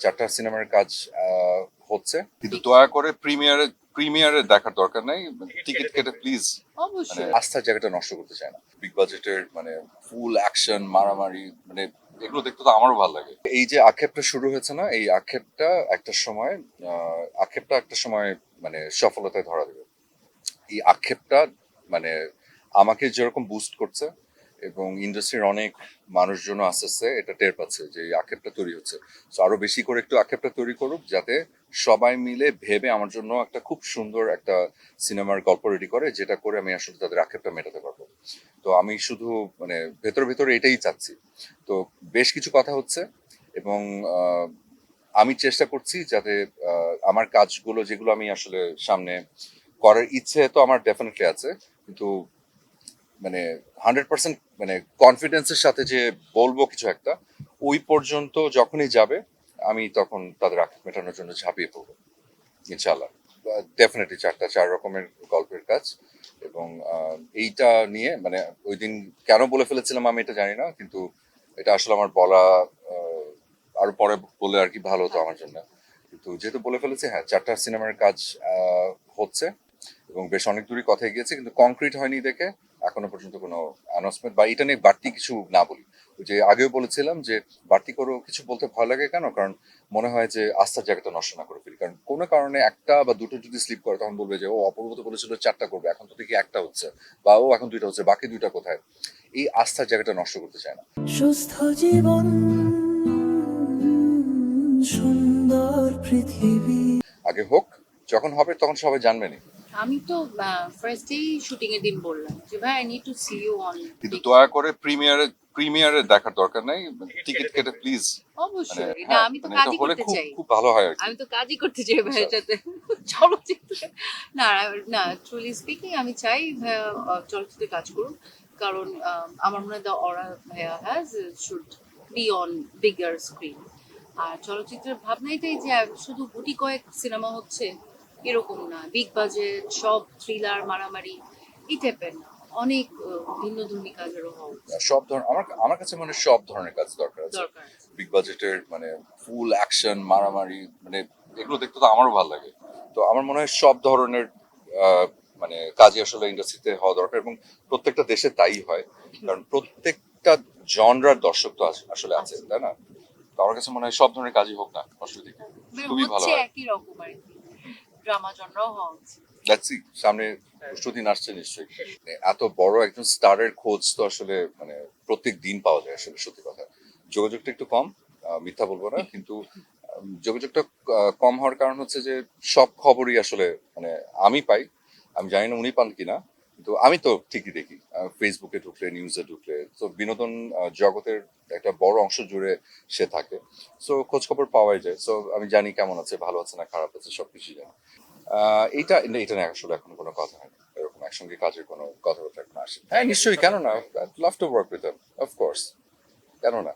চারটা সিনেমার কাজ হচ্ছে, কিন্তু দয়া করে প্রিমিয়ারে দেখার দরকার নাই। টিকিট কেটে প্লিজ অবশ্যই আস্থার জায়গাটা নষ্ট করতে চায় না। বিগ বাজেটের ফুল অ্যাকশন মারামারি এগুলো দেখতে তো আমারও ভালো লাগে। এই যে আক্ষেপটা শুরু হয়েছে না, এই আক্ষেপটা একটা সময় সফলতায় ধরা দেবে। এই আক্ষেপটা মানে আমাকে যেরকম বুস্ট করছে এবং ইন্ডাস্ট্রির অনেক মানুষজন আস্তে আস্তে এটা টের পাচ্ছে যে এই আক্ষেপটা তৈরি হচ্ছে। তো আরো বেশি করে একটু আক্ষেপটা তৈরি করুক, যাতে সবাই মিলে ভেবে আমার জন্য একটা খুব সুন্দর একটা সিনেমার গল্প রেডি করে, যেটা করে আমি আসলে তাদের আক্ষেপটা মেটাতে পারবো। তো আমি শুধু ভেতরে ভেতরে এটাই চাচ্ছি। তো বেশ কিছু কথা হচ্ছে এবং আমি চেষ্টা করছি যাতে আমার কাজগুলো যেগুলো আমি আসলে সামনে করার ইচ্ছে তো আমার ডেফিনেটলি আছে, কিন্তু 100% কনফিডেন্সের সাথে যে বলবো কিছু একটা, ওই পর্যন্ত যখনই যাবে আমি তখন তাদের আক্ষেপ মেটানোর জন্য ঝাঁপিয়ে পড়বো ইনশাল্লাহ। ডেফিনেটলি চার রকমের গল্পের কাজ। এবং এইটা নিয়ে ওই দিন কেন বলে ফেলেছিলাম আমি এটা জানি না, কিন্তু এটা আসলে আমার বলা আরো পরে বলে আর কি ভালো হতো আমার জন্য। কিন্তু যেহেতু বলে ফেলেছি, হ্যাঁ, চারটা সিনেমার কাজ হচ্ছে এবং বেশ অনেক দূরই কথা গিয়েছে, কিন্তু কংক্রিট হয়নি দেখে এখনো পর্যন্ত কোনো অ্যানাউন্সমেন্ট বা এটা নিয়ে বাড়তি কিছু না বলি। ওই যে আগেও বলেছিলাম যে বাড়তি করেও কিছু বলতে ভয় লাগে কেন, কারণ মনে হয় যে আস্থার জায়গাটা নষ্ট না করে ফেলি। কারণ কোনো কারণে একটা বা দুটো যদি স্লিপ করে, তখন বলবে যে ও অপূর্ব তো বলেছিল চারটা করবে, এখন তো দেখি একটা হচ্ছে, বা ও এখন দুইটা হচ্ছে, বাকি দুইটা কোথায়। এই আস্থার জায়গাটা নষ্ট করতে চায় না। সুস্থ জীবন, সুন্দর পৃথিবী। আগে হোক, যখন হবে তখন সবাই জানবেনি। আমি তো ফার্স্ট ডেই শুটিং এর দিন বললাম যে ভাই I need to see you on. কিন্তু দয়া করে প্রিমিয়ারে দেখার দরকার নাই। টিকিট কেটে প্লিজ অবশ্যই না, হ্যাঁ, আমি তো এটা কাজই হলে করতে খুব চাই। খুব ভালো হয় আর কি। আমি তো কাজই করতে চাই ভাইয়ের সাথে চলচ্চিত্রে। না না, ট্রুলি স্পিকিং আমি চাই ভাইয়া চলচ্চিত্রে কাজ করুন, কারণ আমার মনে হয় দ্য অরা ভাইয়া has should be on bigger screen. আর চলচ্চিত্রের ভাবনা এটাই যে শুধু গুটি কয়েক সিনেমা হচ্ছে এরকম না, বিগ বাজেট সব থ্রিলার মারামারি এই টাইপের না, অনেক ভিন্নধর্মী কাজেরও হওয়া উচিত। সব ধরনের আমার আমার কাছে সব ধরনের কাজ দরকার আছে। দরকার আছে। বিগ বাজেটের ফুল অ্যাকশন মারামারি এগুলো দেখতে তো আমারও ভালো লাগে। তো আমার মনে হয় সব ধরনের কাজই আসলে ইন্ডাস্ট্রিতে হওয়া দরকার, এবং প্রত্যেকটা দেশে তাই হয়, কারণ প্রত্যেকটা জনরার দর্শক তো আসলে আছে, তাই না? তো আমার কাছে মনে হয় সব ধরনের কাজই হোক না, অসুবিধা কি? খুবই ভালো হচ্ছে হয়। একই রকম আর কি, ড্রামা জনরাও হওয়া উচিত। দেখছি সামনে প্রশ্নদিন আসছে নিশ্চয়ই। এত বড় একজন স্টারের খোঁজ তো আসলে প্রত্যেক দিন পাওয়া যায় আসলে, সত্যি কথা। যোগাযোগটা একটু কম, মিথ্যা বলবো না, কিন্তু যোগাযোগটা কম হওয়ার কারণ হচ্ছে যে সব খবরই আসলে আমি পাই। আমি জানি না উনি পান কিনা, কিন্তু আমি তো ঠিকই দেখি। ফেসবুকে ঢুকলে, নিউজে ঢুকলে, তো বিনোদন জগতের একটা বড় অংশ জুড়ে সে থাকে। সো খোঁজ খবর পাওয়াই যায়। সো আমি জানি কেমন আছে, ভালো আছে না খারাপ আছে, সবকিছু জানি। এইটা এটা নিয়ে আসলে এখন কোনো কথা হয়নি, এরকম একসঙ্গে কাজের কোনো কথাবার্তা এখন আসে। হ্যাঁ নিশ্চয়ই, কেন না, love to work with them, of course, কেন না।